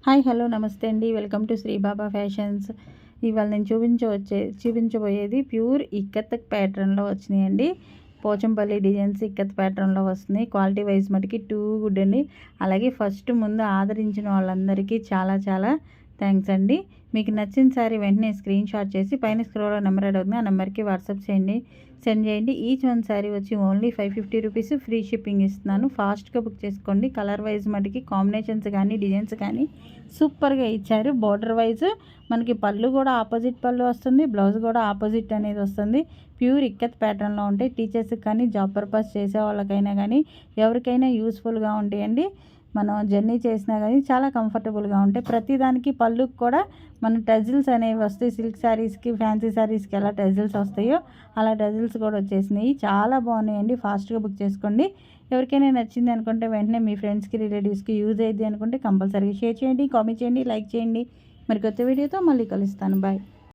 Hi hello namaste అండి. Welcome to Sri Baba fashions. ఇవాళ నేను చూపించబోయేది ప్యూర్ ఇక్కత్ ప్యాటర్న్లో వచ్చినాయండి. పోచంపల్లి డిజైన్స్ ఇక్కత్ ప్యాటర్న్లో వస్తున్నాయి. క్వాలిటీ వైజ్ మటుకి టూ గుడ్ అండి. అలాగే ఫస్ట్ ముందు ఆదరించిన వాళ్ళందరికీ చాలా చాలా థ్యాంక్స్ అండి. మీకు నచ్చిన సారీ వెంటనే స్క్రీన్ షాట్ చేసి పైన స్క్రోల్లో నెంబర్ యాడ్ అవుతుంది, ఆ నెంబర్కి వాట్సాప్ సెండ్ చేయండి. ఈచ్ వన్ శారీ వచ్చి ఓన్లీ 550 రూపీస్, ఫ్రీ షిప్పింగ్ ఇస్తున్నాను. ఫాస్ట్గా బుక్ చేసుకోండి. కలర్ వైజ్ మటుకి కాంబినేషన్స్ కానీ డిజైన్స్ కానీ సూపర్గా ఇచ్చారు. బార్డర్ వైజ్ మనకి పళ్ళు కూడా ఆపోజిట్ పళ్ళు వస్తుంది, బ్లౌజ్ కూడా ఆపోజిట్ అనేది వస్తుంది. ప్యూర్ ఇక్కత్ ప్యాటర్న్లో ఉంటాయి. టీచర్స్కి కానీ జాబ్ పర్పస్ చేసే వాళ్ళకైనా కానీ ఎవరికైనా యూస్ఫుల్గా ఉంటాయండి. మనం జర్నీ చేసినా కానీ చాలా కంఫర్టబుల్గా ఉంటాయి. ప్రతిదానికి పళ్ళుకి కూడా మన టజిల్స్ అనేవి వస్తాయి. సిల్క్ శారీస్కి, ఫ్యాన్సీ శారీస్కి ఎలా టజిల్స్ వస్తాయో అలా టజిల్స్ కూడా వచ్చేసినాయి. చాలా బాగున్నాయండి. ఫాస్ట్గా బుక్ చేసుకోండి. ఎవరికైనా నచ్చింది అనుకుంటే వెంటనే మీ ఫ్రెండ్స్కి, రిలేటివ్స్కి యూజ్ అయ్యింది అనుకుంటే కంపల్సరీగా షేర్ చేయండి, కామెంట్ చేయండి, లైక్ చేయండి. మరి కొత్త వీడియోతో మళ్ళీ కలుస్తాను. బాయ్.